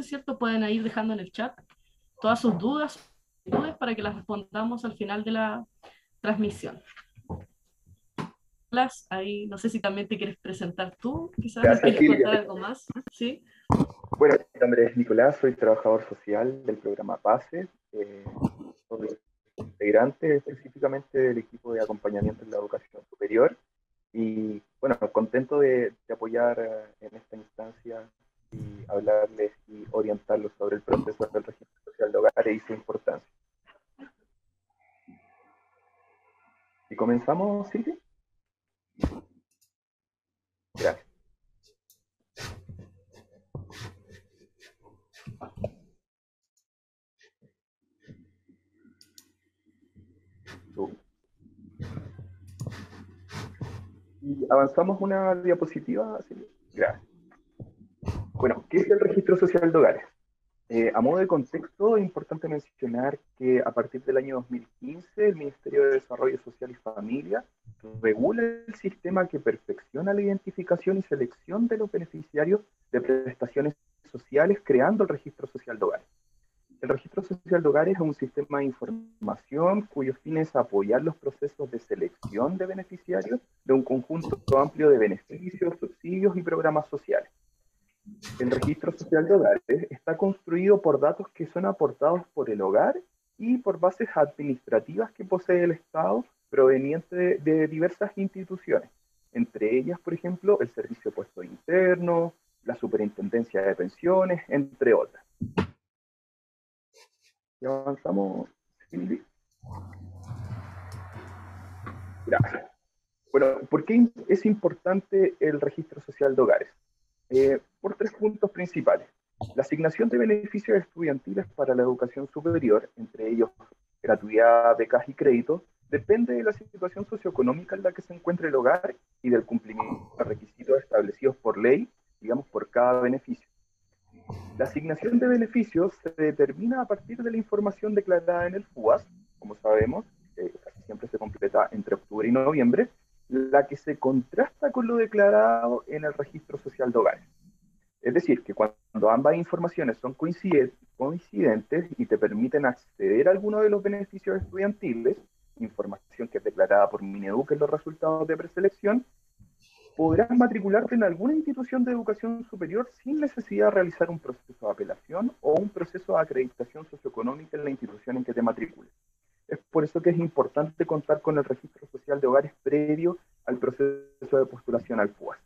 es cierto, pueden ir dejando en el chat todas sus dudas para que las respondamos al final de la transmisión. Ahí, no sé si también te quieres presentar tú, quizás nos Gracias, quieres Silvia. contar algo más, ¿sí? Bueno, mi nombre es Nicolás, soy trabajador social del programa PASE, soy integrante específicamente del equipo de acompañamiento en la educación superior y bueno, contento de apoyar en esta instancia y hablarles y orientarlos sobre el proceso del registro social de hogares y su importancia. ¿Y comenzamos, Silvia? Gracias. Y avanzamos una diapositiva, Silvia. Gracias. Bueno, ¿qué es el registro social de hogares? A modo de contexto, es importante mencionar que a partir del año 2015, el Ministerio de Desarrollo Social y Familia regula el sistema que perfecciona la identificación y selección de los beneficiarios de prestaciones sociales, creando el Registro Social de Hogares. El Registro Social de Hogares es un sistema de información cuyo fin es apoyar los procesos de selección de beneficiarios de un conjunto amplio de beneficios, subsidios y programas sociales. El registro social de hogares está construido por datos que son aportados por el hogar y por bases administrativas que posee el Estado provenientes de diversas instituciones, entre ellas, por ejemplo, el Servicio de Puestos Internos, la Superintendencia de Pensiones, entre otras. ¿Ya avanzamos, Silvi? Gracias. Bueno, ¿por qué es importante el registro social de hogares? Por tres puntos principales. La asignación de beneficios estudiantiles para la educación superior, entre ellos gratuidad, becas y créditos, depende de la situación socioeconómica en la que se encuentre el hogar y del cumplimiento de requisitos establecidos por ley, digamos, por cada beneficio. La asignación de beneficios se determina a partir de la información declarada en el FUAS, como sabemos, casi siempre se completa entre octubre y noviembre, la que se contrasta con lo declarado en el registro social de hogares. Es decir, que cuando ambas informaciones son coincidentes y te permiten acceder a alguno de los beneficios estudiantiles, información que es declarada por Mineduc en los resultados de preselección, podrás matricularte en alguna institución de educación superior sin necesidad de realizar un proceso de apelación o un proceso de acreditación socioeconómica en la institución en que te matricules. Es por eso que es importante contar con el registro social de hogares previo al proceso de postulación al FUAS.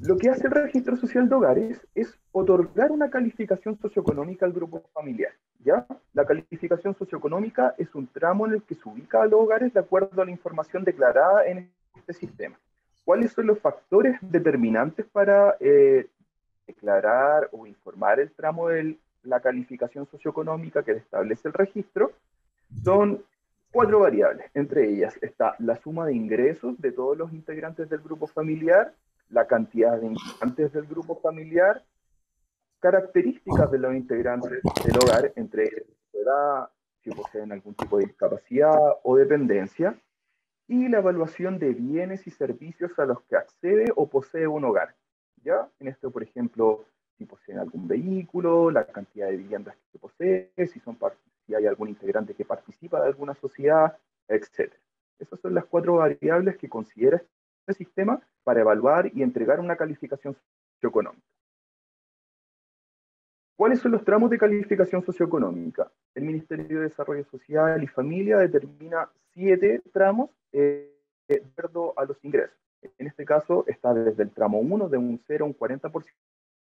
Lo que hace el registro social de hogares es otorgar una calificación socioeconómica al grupo familiar. ¿Ya? La calificación socioeconómica es un tramo en el que se ubica a los hogares de acuerdo a la información declarada en este sistema. ¿Cuáles son los factores determinantes para declarar o informar el tramo de la calificación socioeconómica que establece el registro? Son cuatro variables. Entre ellas está la suma de ingresos de todos los integrantes del grupo familiar, la cantidad de integrantes del grupo familiar, características de los integrantes del hogar, entre ellas su edad, si poseen algún tipo de discapacidad o dependencia, y la evaluación de bienes y servicios a los que accede o posee un hogar. ¿Ya? En esto, por ejemplo, si poseen algún vehículo, la cantidad de viviendas que posee, si hay algún integrante que participa de alguna sociedad, etc. Esas son las cuatro variables que considera este sistema para evaluar y entregar una calificación socioeconómica. ¿Cuáles son los tramos de calificación socioeconómica? El Ministerio de Desarrollo Social y Familia determina 7 tramos de acuerdo a los ingresos. En este caso está desde el tramo 1, de un 0 a un 40% de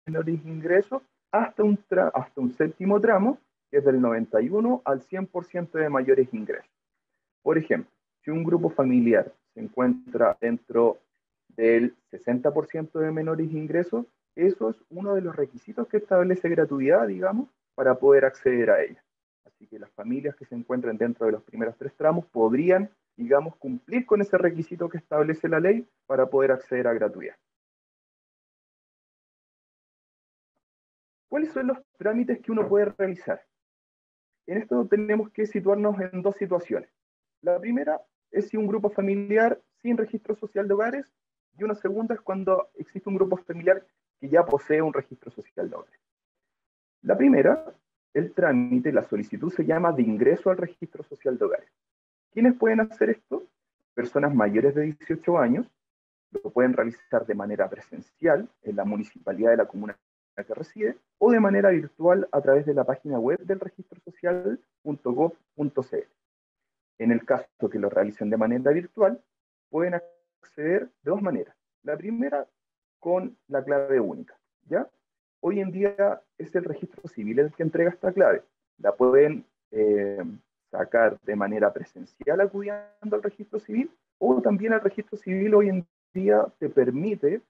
menores ingresos, hasta un séptimo tramo, que es del 91 al 100% de mayores ingresos. Por ejemplo, si un grupo familiar se encuentra dentro del 60% de menores ingresos, eso es uno de los requisitos que establece gratuidad, digamos, para poder acceder a ella. Así que las familias que se encuentren dentro de los primeros 3 tramos podrían, digamos, cumplir con ese requisito que establece la ley para poder acceder a gratuidad. ¿Cuáles son los trámites que uno puede realizar? En esto tenemos que situarnos en dos situaciones. La primera es si un grupo familiar sin registro social de hogares, y una segunda es cuando existe un grupo familiar que ya posee un registro social de hogares. La primera, el trámite, la solicitud se llama de ingreso al registro social de hogares. ¿Quiénes pueden hacer esto? Personas mayores de 18 años, lo pueden realizar de manera presencial en la municipalidad de la comuna en la que reside, o de manera virtual a través de la página web del registrosocial.gov.cl. En el caso que lo realicen de manera virtual, pueden acceder de dos maneras. La primera, con la clave única, ¿ya? Hoy en día es el registro civil el que entrega esta clave. La pueden sacar de manera presencial acudiendo al registro civil, o también el registro civil hoy en día te permite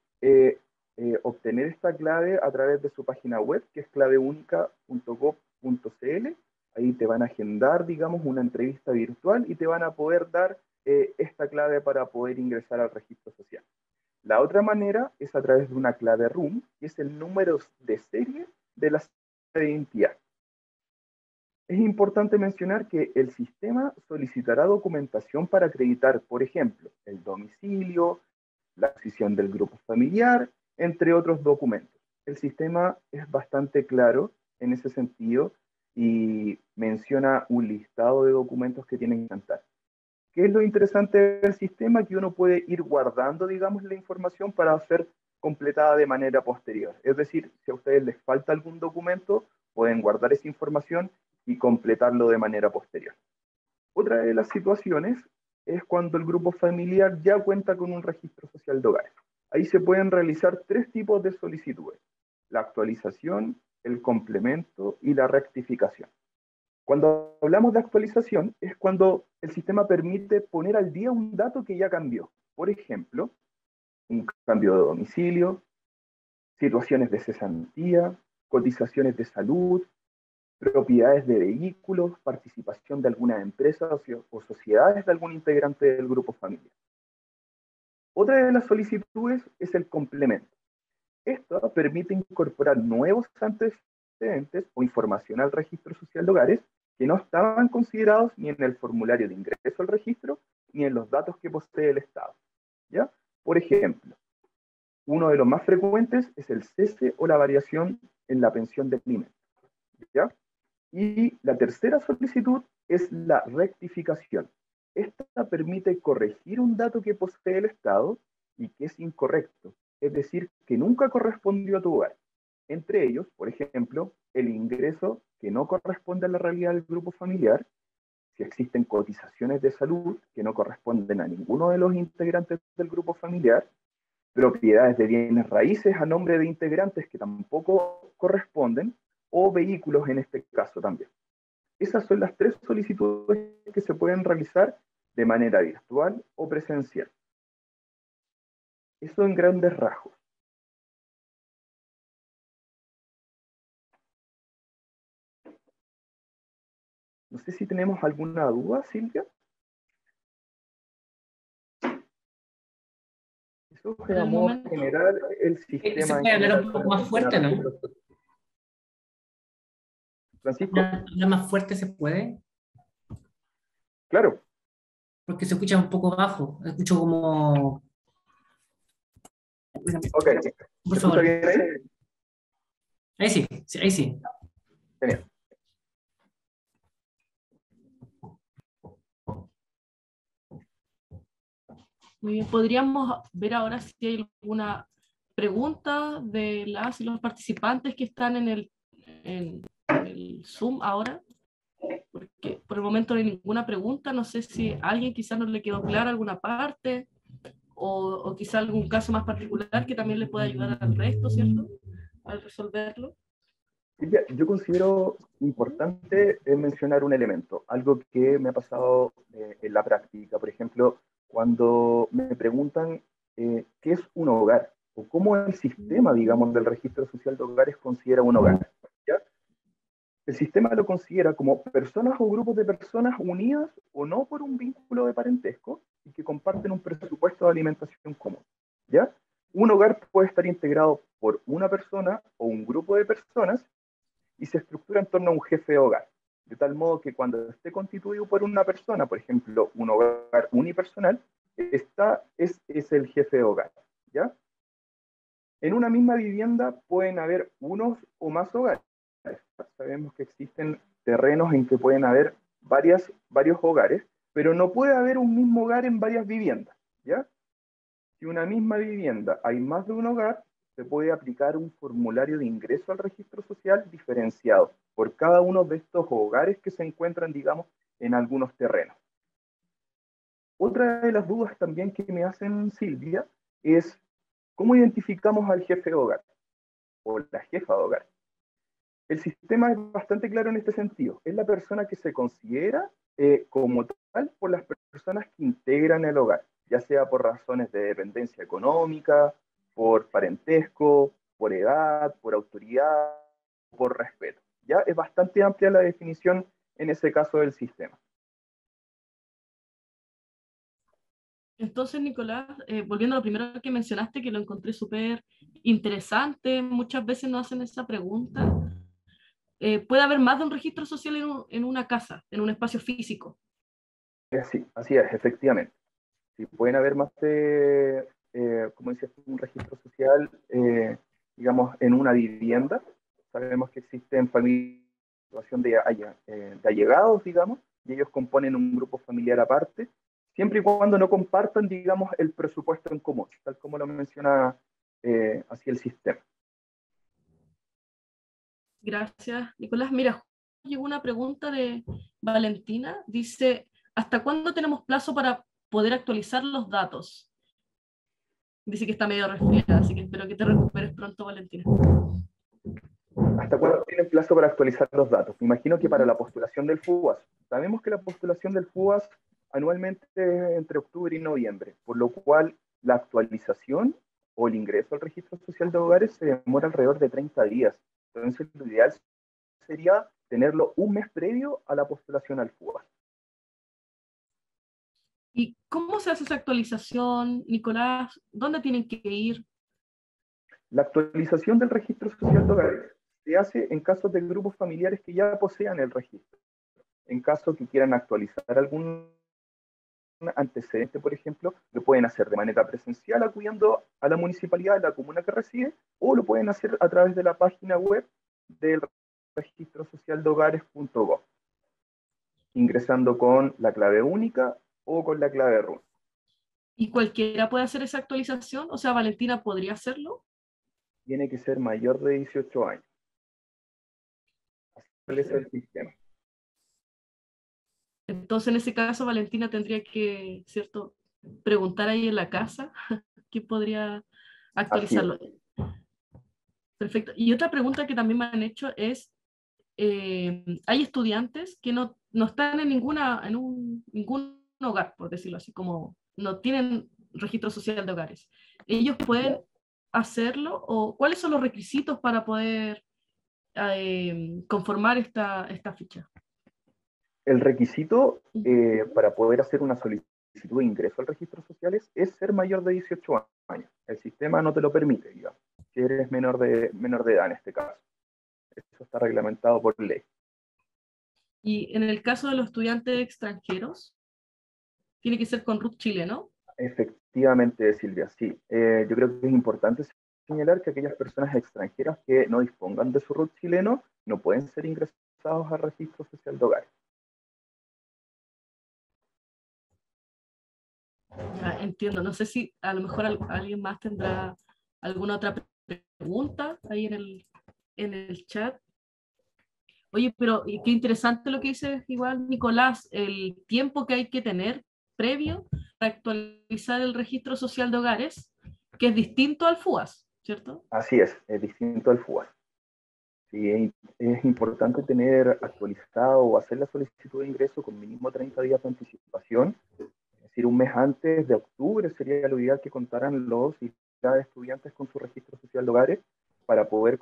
obtener esta clave a través de su página web, que es claveúnica.gov.cl. Ahí te van a agendar, digamos, una entrevista virtual y te van a poder dar esta clave para poder ingresar al registro social. La otra manera es a través de una clave RUM, que es el número de serie de la identidad. Es importante mencionar que el sistema solicitará documentación para acreditar, por ejemplo, el domicilio, la adquisición del grupo familiar, entre otros documentos. El sistema es bastante claro en ese sentido y menciona un listado de documentos que tienen que cantar. ¿Qué es lo interesante del sistema? Que uno puede ir guardando, digamos, la información para ser completada de manera posterior. Es decir, si a ustedes les falta algún documento, pueden guardar esa información y completarlo de manera posterior. Otra de las situaciones es cuando el grupo familiar ya cuenta con un registro social de hogares. Ahí se pueden realizar tres tipos de solicitudes: la actualización, el complemento y la rectificación. Cuando hablamos de actualización, es cuando el sistema permite poner al día un dato que ya cambió. Por ejemplo, un cambio de domicilio, situaciones de cesantía, cotizaciones de salud, propiedades de vehículos, participación de alguna empresa o sociedades de algún integrante del grupo familiar. Otra de las solicitudes es el complemento. Esto permite incorporar nuevos antecedentes o información al registro social de hogares que no estaban considerados ni en el formulario de ingreso al registro ni en los datos que posee el Estado, ¿ya? Por ejemplo, uno de los más frecuentes es el cese o la variación en la pensión de alimentos, ¿ya? Y la tercera solicitud es la rectificación. Esta permite corregir un dato que posee el Estado y que es incorrecto, es decir, que nunca correspondió a tu hogar. Entre ellos, por ejemplo, el ingreso que no corresponde a la realidad del grupo familiar, si existen cotizaciones de salud que no corresponden a ninguno de los integrantes del grupo familiar, propiedades de bienes raíces a nombre de integrantes que tampoco corresponden, o vehículos en este caso también. Esas son las tres solicitudes que se pueden realizar de manera virtual o presencial. Eso en grandes rasgos. No sé si tenemos alguna duda, Silvia. Eso es a modo general el sistema. ¿Se puede hablar un poco más fuerte, no? Francisco. ¿Hablar más fuerte se puede? Claro. Porque se escucha un poco bajo. Escucho como... Ok. Por favor. Bien ahí? Ahí sí, ahí sí. Genial. Muy bien, podríamos ver ahora si hay alguna pregunta de las y los participantes que están en el Zoom ahora, porque por el momento no hay ninguna pregunta. No sé si a alguien quizás no le quedó clara alguna parte o quizás algún caso más particular que también le pueda ayudar al resto, ¿cierto? Al resolverlo. Silvia, yo considero importante mencionar un elemento, algo que me ha pasado en la práctica. Por ejemplo, cuando me preguntan qué es un hogar o cómo el sistema, digamos, del registro social de hogares considera un hogar, ¿ya? El sistema lo considera como personas o grupos de personas unidas o no por un vínculo de parentesco y que comparten un presupuesto de alimentación común, ¿ya? Un hogar puede estar integrado por una persona o un grupo de personas y se estructura en torno a un jefe de hogar, de tal modo que cuando esté constituido por una persona, por ejemplo, un hogar unipersonal, es el jefe de hogar, ¿ya? En una misma vivienda pueden haber unos o más hogares. Sabemos que existen terrenos en que pueden haber varios hogares, pero no puede haber un mismo hogar en varias viviendas, ¿ya? Si una misma vivienda hay más de un hogar, se puede aplicar un formulario de ingreso al registro social diferenciado por cada uno de estos hogares que se encuentran, digamos, en algunos terrenos. Otra de las dudas también que me hacen, Silvia, es cómo identificamos al jefe de hogar o la jefa de hogar. El sistema es bastante claro en este sentido. Es la persona que se considera como tal por las personas que integran el hogar, ya sea por razones de dependencia económica, por parentesco, por edad, por autoridad, por respeto. Ya es bastante amplia la definición en ese caso del sistema. Entonces, Nicolás, volviendo a lo primero que mencionaste, que lo encontré súper interesante, muchas veces nos hacen esa pregunta. ¿Puede haber más de un registro social en una casa, en un espacio físico? Sí, así es, efectivamente. Si pueden haber más de, como decías, un registro social, digamos, en una vivienda. Sabemos que existen familias en situación de allegados, digamos, y ellos componen un grupo familiar aparte, siempre y cuando no compartan, digamos, el presupuesto en común, tal como lo menciona así el sistema. Gracias, Nicolás. Mira, llegó una pregunta de Valentina. Dice, ¿hasta cuándo tenemos plazo para poder actualizar los datos? Dice que está medio resfriada, así que espero que te recuperes pronto, Valentina. ¿Hasta cuándo tienen plazo para actualizar los datos? Me imagino que para la postulación del FUAS. Sabemos que la postulación del FUAS anualmente es entre octubre y noviembre, por lo cual la actualización o el ingreso al registro social de hogares se demora alrededor de 30 días. Entonces, lo ideal sería tenerlo un mes previo a la postulación al FUAS. ¿Y cómo se hace esa actualización, Nicolás? ¿Dónde tienen que ir? La actualización del registro social de hogares se hace en casos de grupos familiares que ya posean el registro. En caso que quieran actualizar algún antecedente, por ejemplo, lo pueden hacer de manera presencial acudiendo a la municipalidad de la comuna que reside, o lo pueden hacer a través de la página web del registrosocialdehogares.gov, ingresando con la clave única o con la clave RUN. ¿Y cualquiera puede hacer esa actualización? O sea, Valentina podría hacerlo. Tiene que ser mayor de 18 años. Así es el sistema. Entonces, en ese caso, Valentina tendría que, ¿cierto?, preguntar ahí en la casa quién podría Así es. actualizarlo. Perfecto. Y otra pregunta que también me han hecho es, hay estudiantes que no están en ningún hogar, por decirlo así, como no tienen registro social de hogares. ¿Ellos pueden hacerlo o cuáles son los requisitos para poder conformar esta ficha? El requisito para poder hacer una solicitud de ingreso al registro social es ser mayor de 18 años. El sistema no te lo permite, digamos, si eres menor de edad en este caso. Eso está reglamentado por ley. Y en el caso de los estudiantes extranjeros, tiene que ser con RUT Chile, ¿no? Efectivamente, Silvia, sí. Yo creo que es importante señalar que aquellas personas extranjeras que no dispongan de su RUT chileno no pueden ser ingresados al registro social de hogares. Ya, entiendo. No sé si a lo mejor alguien más tendrá alguna otra pregunta ahí en el chat. Oye, pero qué interesante lo que dice igual Nicolás, el tiempo que hay que tener previo para actualizar el registro social de hogares, que es distinto al FUAS, ¿cierto? Así es distinto al FUAS. Sí, es importante tener actualizado o hacer la solicitud de ingreso con mínimo 30 días de anticipación. Es decir, un mes antes de octubre sería lo ideal que contaran los y cada estudiantes con su registro social de hogares para poder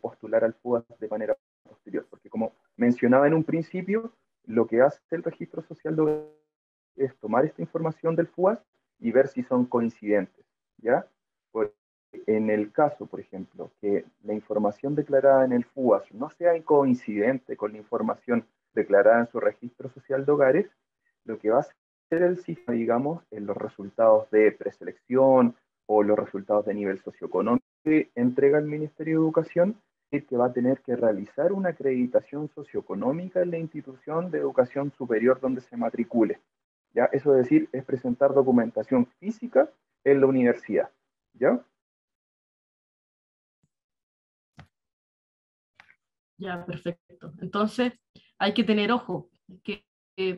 postular al FUAS de manera posterior. Porque como mencionaba en un principio, lo que hace el registro social de hogares es tomar esta información del FUAS y ver si son coincidentes, ¿ya? Porque en el caso, por ejemplo, que la información declarada en el FUAS no sea coincidente con la información declarada en su registro social de hogares, lo que va a hacer el sistema, digamos, en los resultados de preselección o los resultados de nivel socioeconómico que entrega el Ministerio de Educación es que va a tener que realizar una acreditación socioeconómica en la institución de educación superior donde se matricule. ¿Ya? Eso es decir, es presentar documentación física en la universidad. ¿Ya? Ya, perfecto. Entonces, hay que tener ojo, que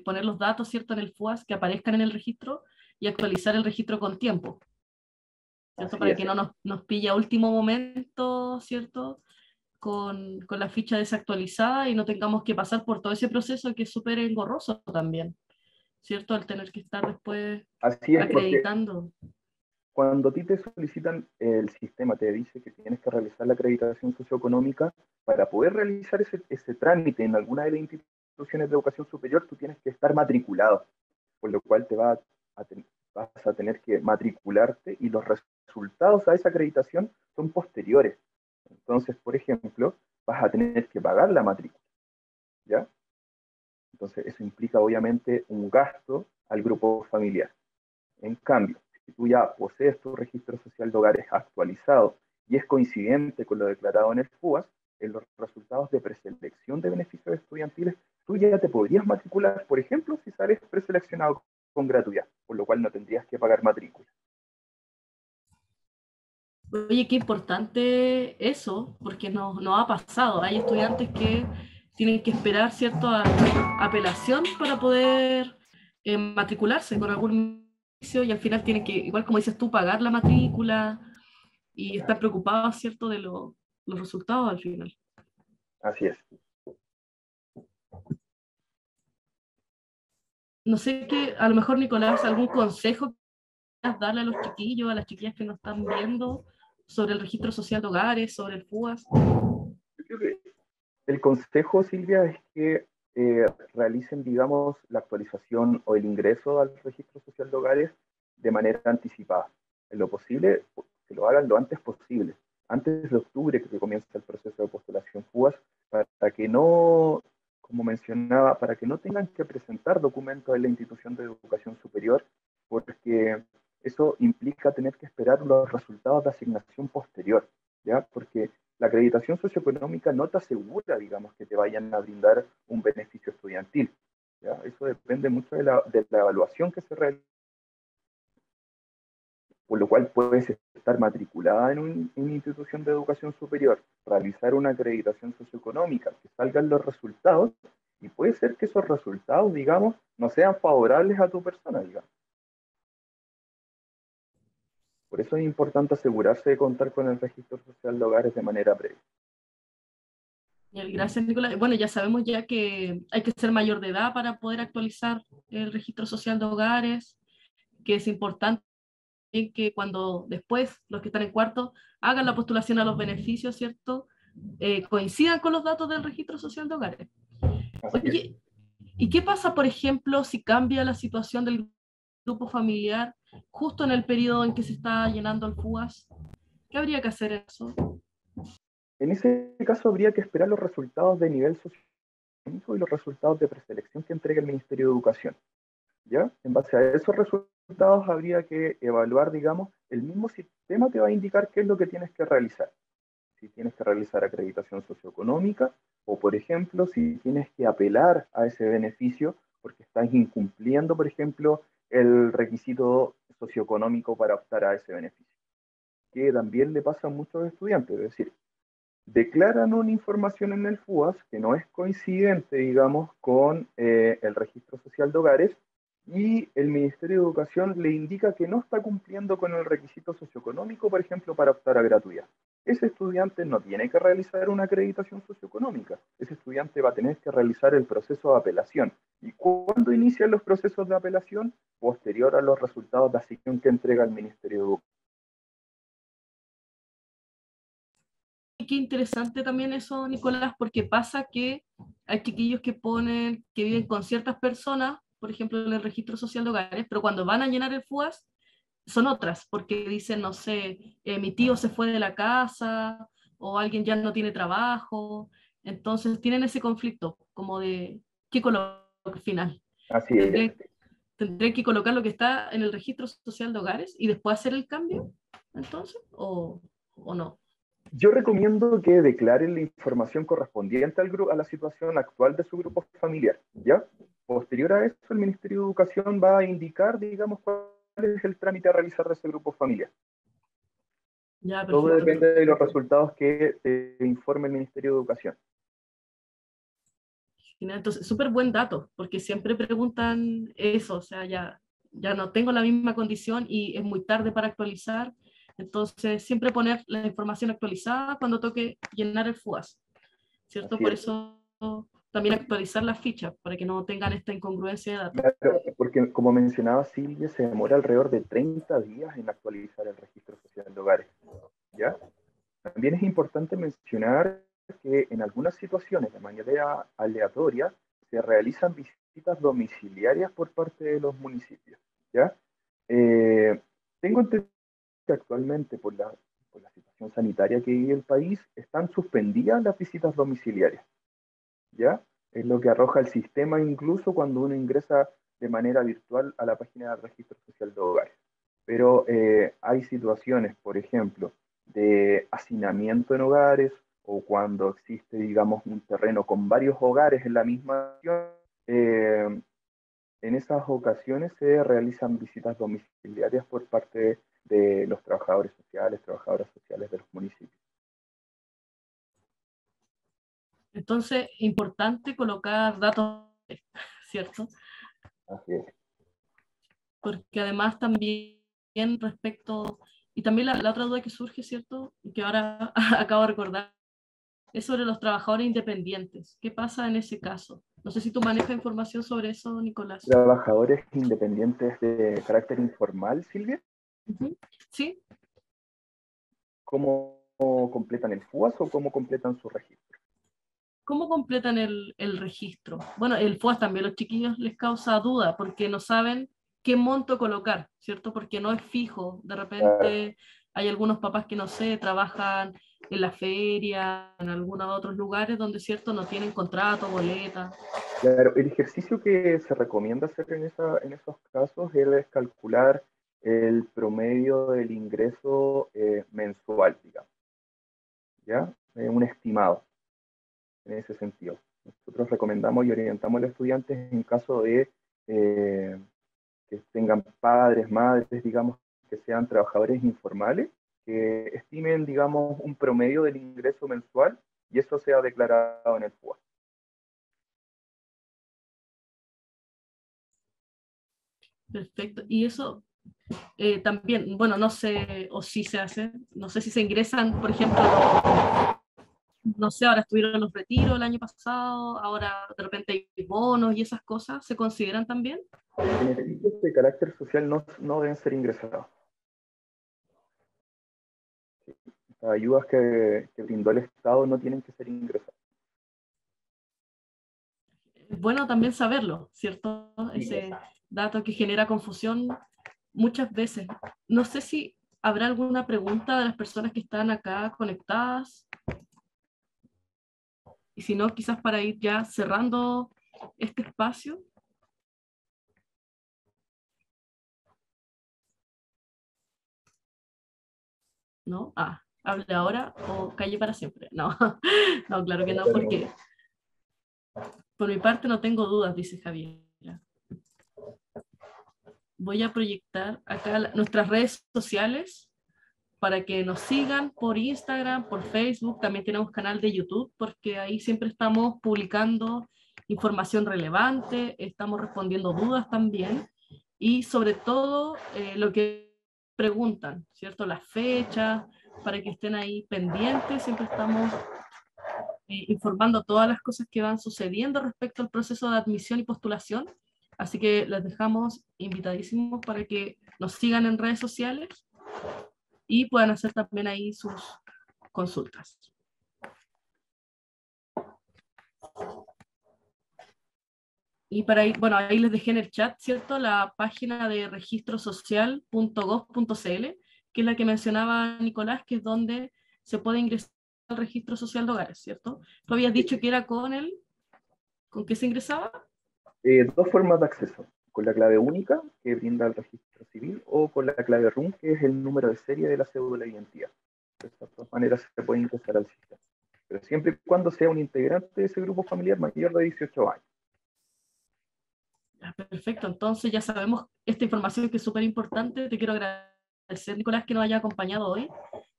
poner los datos, ¿cierto?, en el FUAS, que aparezcan en el registro y actualizar el registro con tiempo, ¿cierto? Así Para es. que no nos pille a último momento, ¿cierto? Con la ficha desactualizada y no tengamos que pasar por todo ese proceso que es súper engorroso también, ¿cierto? Al tener que estar después Así es, porque acreditando. cuando a ti te solicitan, el sistema te dice que tienes que realizar la acreditación socioeconómica, para poder realizar ese trámite en alguna de las instituciones de educación superior, tú tienes que estar matriculado, por lo cual vas a tener que matricularte y los resultados a esa acreditación son posteriores. Entonces, por ejemplo, vas a tener que pagar la matrícula, ¿ya? Entonces, eso implica obviamente un gasto al grupo familiar. En cambio, si tú ya posees tu registro social de hogares actualizado y es coincidente con lo declarado en el FUAS, en los resultados de preselección de beneficios estudiantiles, tú ya te podrías matricular, por ejemplo, si sales preseleccionado con gratuidad, por lo cual no tendrías que pagar matrícula. Oye, qué importante eso, porque no ha pasado. Hay estudiantes que tienen que esperar, ¿cierto?, a apelación para poder matricularse con algún beneficio y al final tienen que, igual como dices tú, pagar la matrícula y estar preocupados, ¿cierto?, de los resultados al final. Así es. No sé qué, a lo mejor Nicolás, algún consejo que quieras darle a los chiquillos, a las chiquillas que nos están viendo sobre el registro social de hogares, sobre el FUAS. Yo creo que el consejo, Silvia, es que realicen, digamos, la actualización o el ingreso al registro social de hogares de manera anticipada. En lo posible, que lo hagan lo antes posible, antes de octubre que comienza el proceso de postulación FUAS, para que no, como mencionaba, para que no tengan que presentar documentos en la institución de educación superior, porque eso implica tener que esperar los resultados de asignación posterior, ¿ya? Porque la acreditación socioeconómica no te asegura, digamos, que te vayan a brindar un beneficio estudiantil, ¿ya? Eso depende mucho de la evaluación que se realiza, por lo cual puedes estar matriculada en una institución de educación superior, realizar una acreditación socioeconómica, que salgan los resultados, y puede ser que esos resultados, digamos, no sean favorables a tu persona, digamos. Por eso es importante asegurarse de contar con el registro social de hogares de manera previa. Gracias, Nicolás. Bueno, ya sabemos ya que hay que ser mayor de edad para poder actualizar el registro social de hogares, que es importante que cuando después los que están en cuarto hagan la postulación a los beneficios, ¿cierto? Coincidan con los datos del registro social de hogares. Así es. Oye, ¿y qué pasa, por ejemplo, si cambia la situación del grupo familiar justo en el periodo en que se está llenando el FUAS? ¿Qué habría que hacer eso? En ese caso habría que esperar los resultados de nivel socioeconómico y los resultados de preselección que entrega el Ministerio de Educación, ¿ya? En base a esos resultados habría que evaluar, digamos, el mismo sistema te va a indicar qué es lo que tienes que realizar. Si tienes que realizar acreditación socioeconómica o, por ejemplo, si tienes que apelar a ese beneficio porque estás incumpliendo, por ejemplo, el requisito socioeconómico para optar a ese beneficio, que también le pasa a muchos estudiantes, es decir, declaran una información en el FUAS que no es coincidente, digamos, con el registro social de hogares, y el Ministerio de Educación le indica que no está cumpliendo con el requisito socioeconómico, por ejemplo, para optar a gratuidad. Ese estudiante no tiene que realizar una acreditación socioeconómica, ese estudiante va a tener que realizar el proceso de apelación. ¿Y cuándo inician los procesos de apelación? Posterior a los resultados de asignación que entrega el Ministerio de Educación. Qué interesante también eso, Nicolás, porque pasa que hay chiquillos que ponen, que viven con ciertas personas, por ejemplo, en el registro social de hogares, pero cuando van a llenar el FUAS, son otras, porque dicen, no sé, mi tío se fue de la casa o alguien ya no tiene trabajo, entonces tienen ese conflicto como de qué colocar al final. Así es. ¿Tendré que colocar lo que está en el registro social de hogares y después hacer el cambio, entonces? o no? Yo recomiendo que declaren la información correspondiente a la situación actual de su grupo familiar, ¿ya? Posterior a eso, el Ministerio de Educación va a indicar, digamos, cuál es el trámite a realizar de ese grupo familiar. Ya, Todo perfecto. depende de los resultados que te informe el Ministerio de Educación. Entonces, súper buen dato, porque siempre preguntan eso, o sea, ya no tengo la misma condición y es muy tarde para actualizar, entonces siempre poner la información actualizada cuando toque llenar el FUAS, ¿cierto? Así Por es. eso también actualizar las fichas, para que no tengan esta incongruencia de datos. Claro, porque como mencionaba Silvia, se demora alrededor de 30 días en actualizar el registro social de hogares, ¿ya? También es importante mencionar que en algunas situaciones, de manera aleatoria, se realizan visitas domiciliarias por parte de los municipios, ¿ya? Tengo entendido que actualmente, por la situación sanitaria que vive el país, están suspendidas las visitas domiciliarias, ¿ya? Es lo que arroja el sistema incluso cuando uno ingresa de manera virtual a la página del Registro Social de Hogares. Pero hay situaciones, por ejemplo, de hacinamiento en hogares o cuando existe, digamos, un terreno con varios hogares en la misma región, en esas ocasiones se realizan visitas domiciliarias por parte de los trabajadores sociales, trabajadoras sociales de los municipios. Entonces, importante colocar datos, ¿cierto? Así es. Porque además también respecto, y también la otra duda que surge, ¿cierto? Y que ahora acabo de recordar, es sobre los trabajadores independientes. ¿Qué pasa en ese caso? No sé si tú manejas información sobre eso, Nicolás. Trabajadores independientes de carácter informal, Silvia, Ujú. ¿Sí? ¿cómo completan el FUAS o cómo completan su registro? ¿Cómo completan el registro? Bueno, el FUAS también a los chiquillos les causa duda porque no saben qué monto colocar, ¿cierto? Porque no es fijo. De Claro, repente hay algunos papás que, no sé, trabajan en la feria, en algunos otros lugares donde, ¿cierto?, no tienen contrato, boleta. claro, el ejercicio que se recomienda hacer en esos casos es calcular el promedio del ingreso mensual, digamos, ¿ya? Un estimado en ese sentido. Nosotros recomendamos y orientamos a los estudiantes en caso de eh, que tengan padres, madres, digamos, que sean trabajadores informales, que estimen, digamos, un promedio del ingreso mensual y eso sea declarado en el FUA. Perfecto. Y eso también, bueno, no sé, o sí se hace, no sé si se ingresan, por ejemplo, no sé, ahora estuvieron los retiros el año pasado, ahora de repente hay bonos y esas cosas, ¿se consideran también? Beneficios de carácter social no deben ser ingresados. Las ayudas que brindó el Estado no tienen que ser ingresadas. Es bueno también saberlo, ¿cierto? Sí, Ese dato que genera confusión muchas veces. No sé si habrá alguna pregunta de las personas que están acá conectadas, y si no, quizás para ir ya cerrando este espacio. ¿No? Ah, hable ahora o calle para siempre. No, no, claro que no, porque por mi parte no tengo dudas, dice Javier. Voy a proyectar acá nuestras redes sociales para que nos sigan por Instagram, por Facebook, también tenemos canal de YouTube, porque ahí siempre estamos publicando información relevante, estamos respondiendo dudas también, y sobre todo lo que preguntan, ¿cierto? Las fechas, para que estén ahí pendientes, siempre estamos informando todas las cosas que van sucediendo respecto al proceso de admisión y postulación. Así que les dejamos invitadísimos para que nos sigan en redes sociales y puedan hacer también ahí sus consultas. Y para ir, bueno, ahí les dejé en el chat, ¿cierto? La página de registrosocial.gov.cl, que es la que mencionaba Nicolás, que es donde se puede ingresar al registro social de hogares, ¿cierto? Tú habías dicho que era ¿con qué se ingresaba? Dos formas de acceso, con la clave única que brinda el registro civil o con la clave RUN, que es el número de serie de la cédula de identidad. De todas maneras se puede ingresar al sistema. Pero siempre y cuando sea un integrante de ese grupo familiar mayor de 18 años. Perfecto, entonces ya sabemos esta información que es súper importante. Te quiero agradecer, Nicolás, que nos haya acompañado hoy.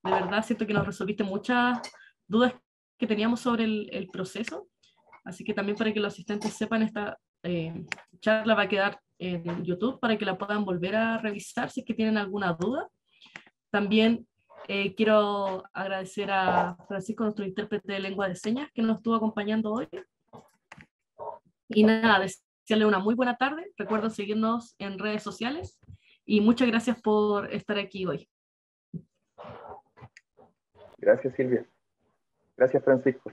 De verdad, siento que nos resolviste muchas dudas que teníamos sobre el proceso. Así que también para que los asistentes sepan, esta charla va a quedar en YouTube para que la puedan volver a revisar si es que tienen alguna duda. También quiero agradecer a Francisco, nuestro intérprete de lengua de señas, que nos estuvo acompañando hoy. Y nada, desearle una muy buena tarde. Recuerden seguirnos en redes sociales y muchas gracias por estar aquí hoy. Gracias, Silvia. Gracias, Francisco.